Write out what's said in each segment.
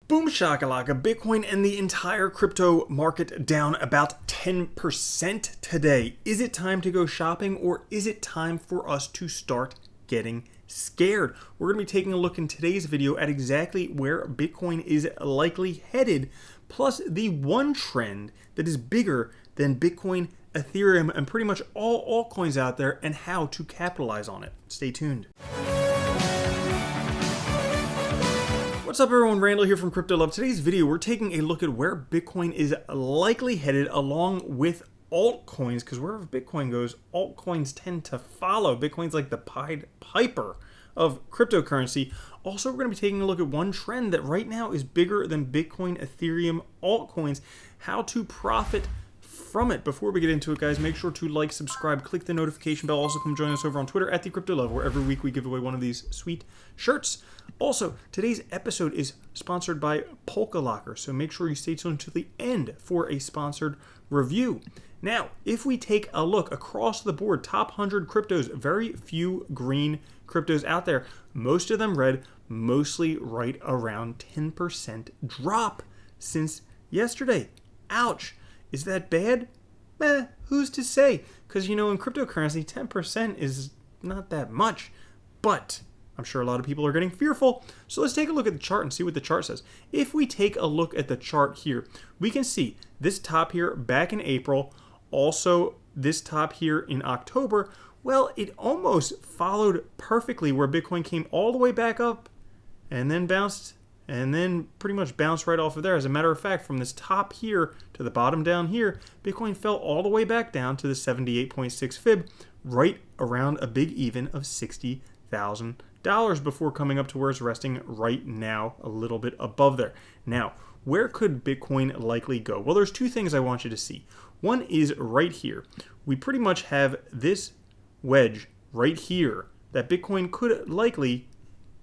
Boom shakalaka, Bitcoin and the entire crypto market down about 10% today. Is it time to go shopping, or is it time for us to start getting scared? We're going to be taking a look in today's video at exactly where Bitcoin is likely headed, plus the one trend that is bigger than Bitcoin, Ethereum, and pretty much all altcoins out there, and how to capitalize on it. Stay tuned. What's up everyone, Randall here from Crypto Love. Today's video, we're taking a look at where Bitcoin is likely headed along with altcoins, because wherever Bitcoin goes, altcoins tend to follow. Bitcoin's like the Pied Piper of cryptocurrency. Also, we're going to be taking a look at one trend that right now is bigger than Bitcoin, Ethereum, altcoins, how to profit from it. Before we get into it, guys, make sure to like, subscribe, click the notification bell. Also, come join us over on Twitter at @TheCryptoLove, where every week we give away one of these sweet shirts. Also, today's episode is sponsored by polkalokr, so make sure you stay tuned to the end for a sponsored review. Now, if we take a look across the board, top 100 cryptos, very few green cryptos out there, most of them red, mostly right around 10% drop since yesterday. Ouch. Is that bad? Who's to say? Because, in cryptocurrency, 10% is not that much. But I'm sure a lot of people are getting fearful. So let's take a look at the chart and see what the chart says. If we take a look at the chart here, we can see this top here back in April, also this top here in October. Well, it almost followed perfectly where Bitcoin came all the way back up and then bounced, and then pretty much bounced right off of there. As a matter of fact, from this top here to the bottom down here, Bitcoin fell all the way back down to the 78.6 fib, right around a big even of $60,000 before coming up to where it's resting right now, a little bit above there. Now, where could Bitcoin likely go? Well, there's two things I want you to see. One is right here. We pretty much have this wedge right here that Bitcoin could likely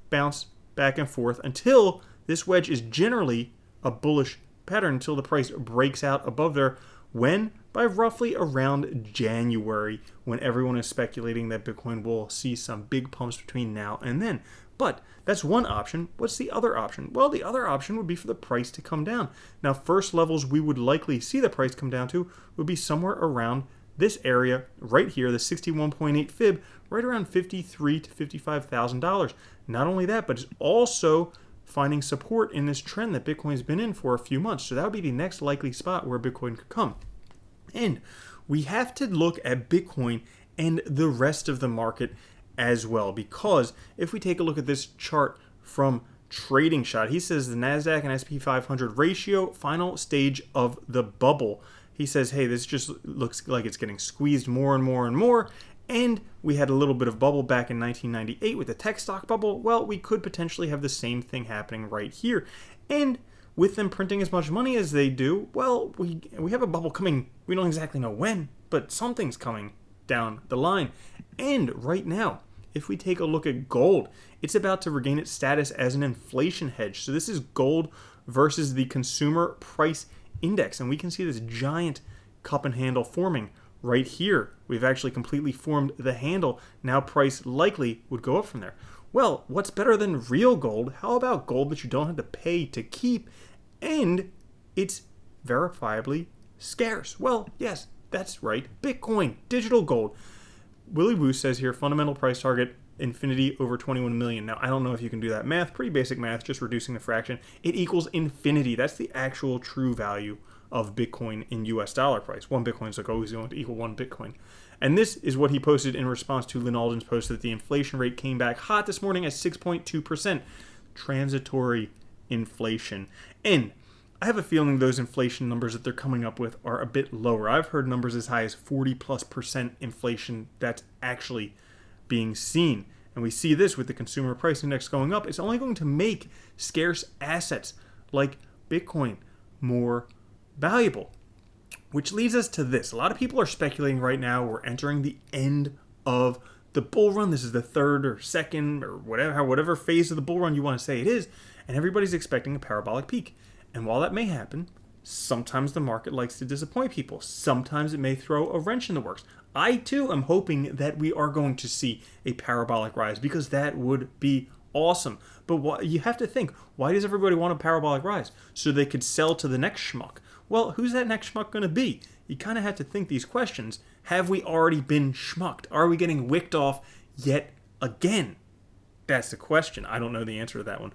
bounce back and forth until this wedge is generally a bullish pattern, until the price breaks out above there. When? By roughly around January, when everyone is speculating that Bitcoin will see some big pumps between now and then. But that's one option. What's the other option? Well, the other option would be for the price to come down. Now, first levels we would likely see the price come down to would be somewhere around this area right here, the 61.8 fib, right around $53,000 to $55,000. Not only that, but it's also finding support in this trend that Bitcoin's been in for a few months. So that would be the next likely spot where Bitcoin could come. And we have to look at Bitcoin and the rest of the market as well, because if we take a look at this chart from Trading Shot, he says the NASDAQ and S&P 500 ratio, final stage of the bubble. He says, hey, this just looks like it's getting squeezed more and more and more. And we had a little bit of bubble back in 1998 with the tech stock bubble. Well, we could potentially have the same thing happening right here. And with them printing as much money as they do, well, we have a bubble coming. We don't exactly know when, but something's coming down the line. And right now, if we take a look at gold, it's about to regain its status as an inflation hedge. So this is gold versus the consumer price index. And we can see this giant cup and handle forming right here. We've actually completely formed the handle. Now price likely would go up from there. Well, what's better than real gold? How about gold that you don't have to pay to keep, and it's verifiably scarce? Well, yes, that's right. Bitcoin, digital gold. Willie Woo says here, fundamental price target, infinity over 21 million. Now, I don't know if you can do that math. Pretty basic math, just reducing the fraction. It equals infinity. That's the actual true value of Bitcoin in US dollar price. One Bitcoin is like always going to equal one Bitcoin. And this is what he posted in response to Lynn Alden's post that the inflation rate came back hot this morning at 6.2%. Transitory inflation. And I have a feeling those inflation numbers that they're coming up with are a bit lower. I've heard numbers as high as 40+% inflation that's actually being seen. And we see this with the consumer price index going up. It's only going to make scarce assets like Bitcoin more valuable. Which leads us to this. A lot of people are speculating right now we're entering the end of the bull run. This is the third or second or whatever phase of the bull run you want to say it is. And everybody's expecting a parabolic peak. And while that may happen, sometimes the market likes to disappoint people. Sometimes it may throw a wrench in the works. I too am hoping that we are going to see a parabolic rise, because that would be awesome. But you have to think, why does everybody want a parabolic rise? So they could sell to the next schmuck. Well, who's that next schmuck going to be? You kind of have to think these questions. Have we already been schmucked? Are we getting wicked off yet again? That's the question. I don't know the answer to that one.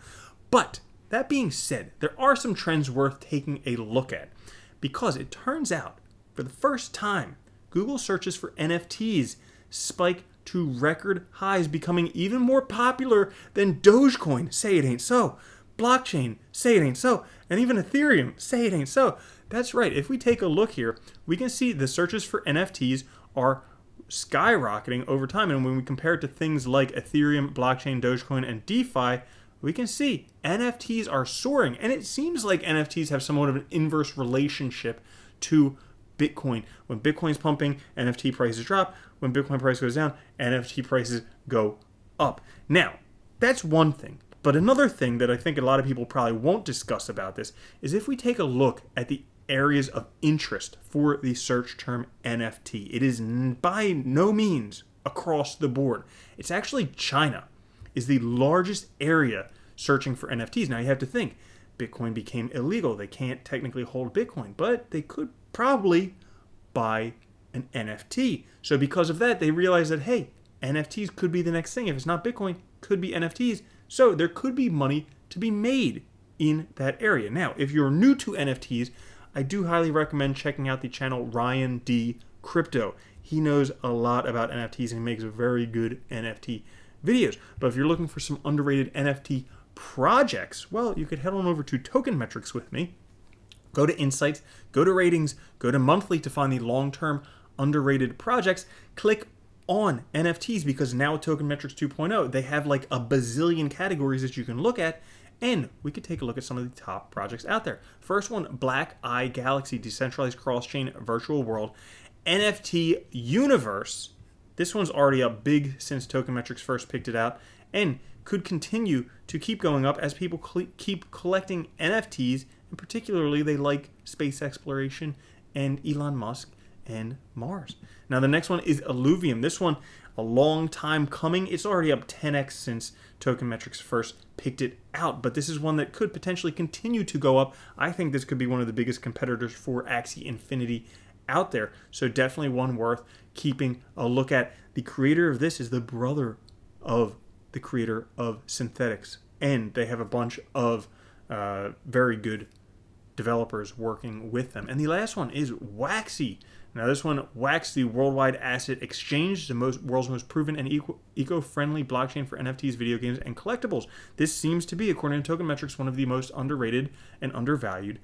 But that being said, there are some trends worth taking a look at, because it turns out, for the first time, Google searches for NFTs spike to record highs, becoming even more popular than Dogecoin. Say it ain't so. Blockchain. Say it ain't so. And even Ethereum. Say it ain't so. That's right. If we take a look here, we can see the searches for NFTs are skyrocketing over time. And when we compare it to things like Ethereum, blockchain, Dogecoin, and DeFi, we can see NFTs are soaring. And it seems like NFTs have somewhat of an inverse relationship to Bitcoin. When Bitcoin's pumping, NFT prices drop. When Bitcoin price goes down, NFT prices go up. Now, that's one thing. But another thing that I think a lot of people probably won't discuss about this is if we take a look at the areas of interest for the search term NFT. It is by no means across the board. It's actually China is the largest area searching for NFTs. Now you have to think, Bitcoin became illegal. They can't technically hold Bitcoin, but they could probably buy an NFT. So because of that, they realized that, hey, NFTs could be the next thing. If it's not Bitcoin, could be NFTs. So there could be money to be made in that area. Now, if you're new to NFTs, I do highly recommend checking out the channel Ryan D Crypto. He knows a lot about NFTs and he makes very good NFT videos. But if you're looking for some underrated NFT projects, well, you could head on over to Token Metrics with me. Go to Insights, go to Ratings, go to Monthly to find the long-term underrated projects. Click on NFTs, because now with Token Metrics 2.0, they have like a bazillion categories that you can look at, and we could take a look at some of the top projects out there. First one, Black Eye Galaxy, Decentralized Cross-Chain Virtual World, NFT Universe. This one's already up big since Token Metrics first picked it out, and could continue to keep going up as people keep collecting NFTs, and particularly they like space exploration and Elon Musk and Mars. Now the next one is Illuvium. This one, a long time coming. It's already up 10x since Token Metrics first picked it out, but this is one that could potentially continue to go up. I think this could be one of the biggest competitors for Axie Infinity out there, so definitely one worth keeping a look at. The creator of this is the brother of the creator of Synthetics, and they have a bunch of very good developers working with them. And the last one is Waxy. Now this one, Wax, the Worldwide Asset Exchange, the world's most proven and eco-friendly blockchain for NFTs, video games, and collectibles. This seems to be, according to Token Metrics, one of the most underrated and undervalued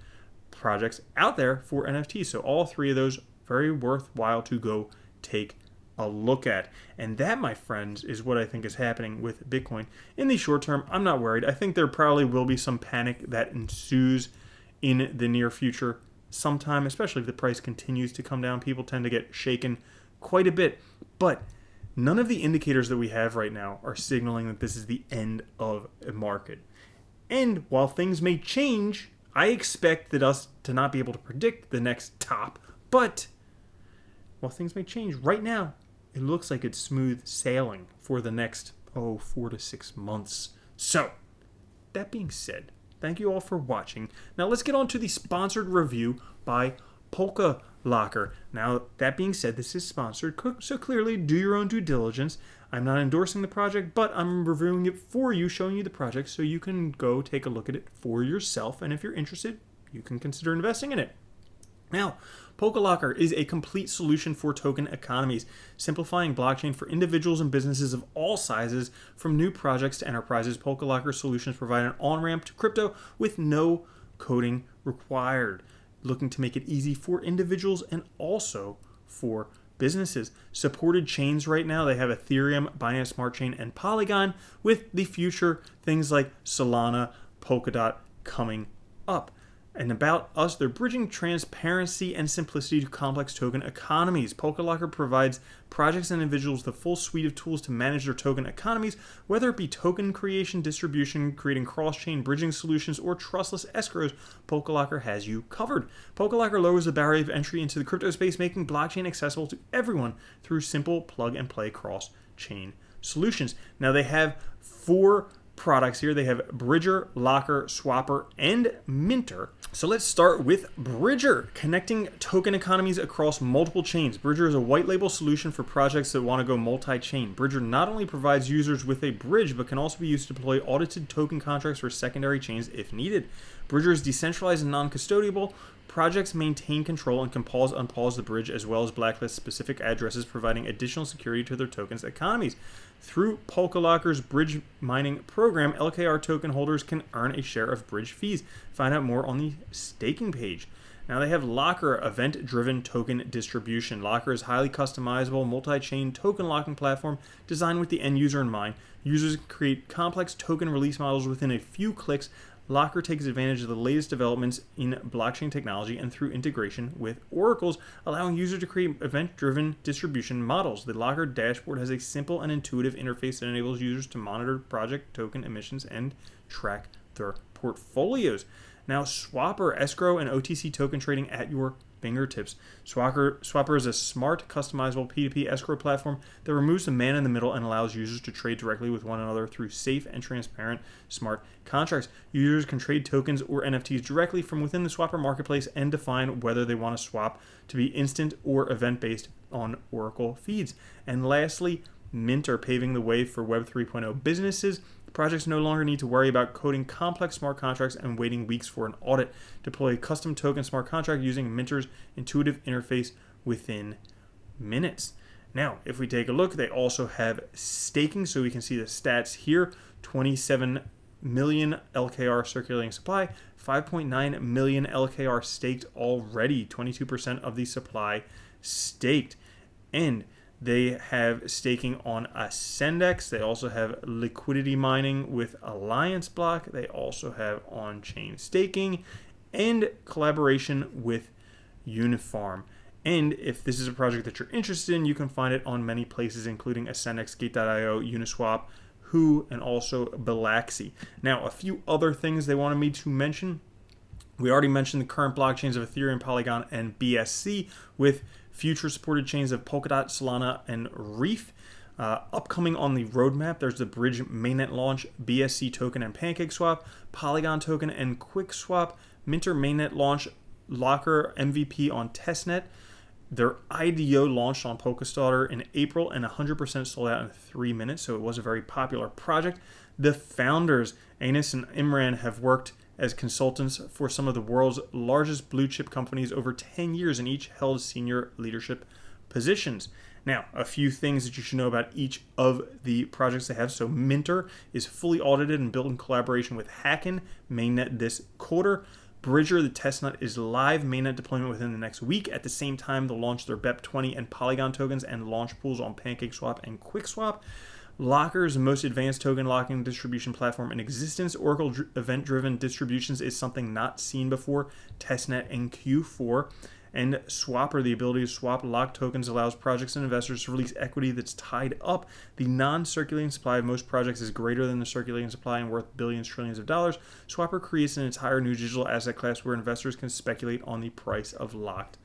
projects out there for NFTs. So all three of those, very worthwhile to go take a look at. And that, my friends, is what I think is happening with Bitcoin. In the short term, I'm not worried. I think there probably will be some panic that ensues in the near future sometime, especially if the price continues to come down. People tend to get shaken quite a bit, but none of the indicators that we have right now are signaling that this is the end of a market. And while things may change, I expect that us to not be able to predict the next top, but while things may change right now, it looks like it's smooth sailing for the next 4 to 6 months. So that being said, thank you all for watching. Now let's get on to the sponsored review by polkalokr. Now that being said, this is sponsored, so clearly do your own due diligence. I'm not endorsing the project, but I'm reviewing it for you, showing you the project so you can go take a look at it for yourself. And if you're interested, you can consider investing in it. Now, polkalokr is a complete solution for token economies, simplifying blockchain for individuals and businesses of all sizes. From new projects to enterprises, polkalokr solutions provide an on-ramp to crypto with no coding required, looking to make it easy for individuals and also for businesses. Supported chains right now, they have Ethereum, Binance Smart Chain, and Polygon, with the future things like Solana, Polkadot coming up. And about us, they're bridging transparency and simplicity to complex token economies. polkalokr provides projects and individuals the full suite of tools to manage their token economies, whether it be token creation, distribution, creating cross-chain bridging solutions, or trustless escrows. polkalokr has you covered. polkalokr lowers the barrier of entry into the crypto space, making blockchain accessible to everyone through simple plug-and-play cross-chain solutions. Now they have 4 products here. They have Bridger, Locker, Swapper, and Minter. So let's start with Bridger, connecting token economies across multiple chains. Bridger is a white label solution for projects that want to go multi-chain. Bridger not only provides users with a bridge, but can also be used to deploy audited token contracts for secondary chains if needed. Bridger is decentralized and non-custodiable. Projects maintain control and can pause, unpause the bridge, as well as blacklist specific addresses, providing additional security to their tokens' economies. Through polkalokr's bridge mining program, LKR token holders can earn a share of bridge fees. Find out more on the staking page. Now they have Locker, event-driven token distribution. Locker is highly customizable, multi-chain token locking platform designed with the end user in mind. Users can create complex token release models within a few clicks. Locker takes advantage of the latest developments in blockchain technology and through integration with oracles, allowing users to create event-driven distribution models. The Locker dashboard has a simple and intuitive interface that enables users to monitor project token emissions and track their portfolios. Now, Swapper, escrow and OTC token trading at your fingertips. Swapper is a smart, customizable P2P escrow platform that removes the man in the middle and allows users to trade directly with one another through safe and transparent smart contracts. Users can trade tokens or NFTs directly from within the Swapper marketplace and define whether they want to swap to be instant or event-based on Oracle feeds. And lastly, Minter, paving the way for Web 3.0 businesses. Projects no longer need to worry about coding complex smart contracts and waiting weeks for an audit. Deploy a custom token smart contract using Minter's intuitive interface within minutes. Now, if we take a look, they also have staking, so we can see the stats here. 27 million LKR circulating supply, 5.9 million LKR staked already, 22% of the supply staked. And they have staking on Ascendex. They also have liquidity mining with Alliance Block. They also have on-chain staking and collaboration with Unifarm. And if this is a project that you're interested in, you can find it on many places, including Ascendex, Gate.io, Uniswap, Who, and also Bilaxi. Now, a few other things they wanted me to mention. We already mentioned the current blockchains of Ethereum, Polygon, and BSC, with future supported chains of Polkadot, Solana, and Reef. Upcoming on the roadmap, there's the Bridge mainnet launch, BSC token and PancakeSwap, Polygon token and QuickSwap, Minter mainnet launch, Locker MVP on testnet. Their IDO launched on Polkastarter in April and 100% sold out in 3 minutes, so it was a very popular project. The founders, Anis and Imran, have worked as consultants for some of the world's largest blue chip companies over 10 years and each held senior leadership positions. Now, a few things that you should know about each of the projects they have. So Minter is fully audited and built in collaboration with Hacken mainnet this quarter. Bridger, the testnet, is live mainnet deployment within the next week. At the same time, they'll launch their BEP20 and Polygon tokens and launch pools on PancakeSwap and QuickSwap. Locker is the most advanced token locking distribution platform in existence. Oracle event-driven distributions is something not seen before. Testnet and Q4. And Swapper, the ability to swap locked tokens, allows projects and investors to release equity that's tied up. The non-circulating supply of most projects is greater than the circulating supply and worth billions, trillions of dollars. Swapper creates an entire new digital asset class where investors can speculate on the price of locked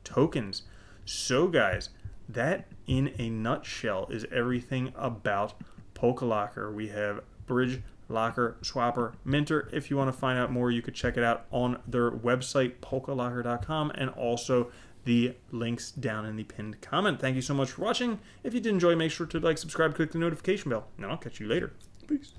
tokens. So guys, that in a nutshell is everything about polkalokr. We have Bridge, Locker, Swapper, Minter. If you want to find out more, you could check it out on their website, polkalokr.com, and also the links down in the pinned comment. Thank you so much for watching. If you did enjoy, make sure to like, subscribe, click the notification bell, and I'll catch you later. Peace.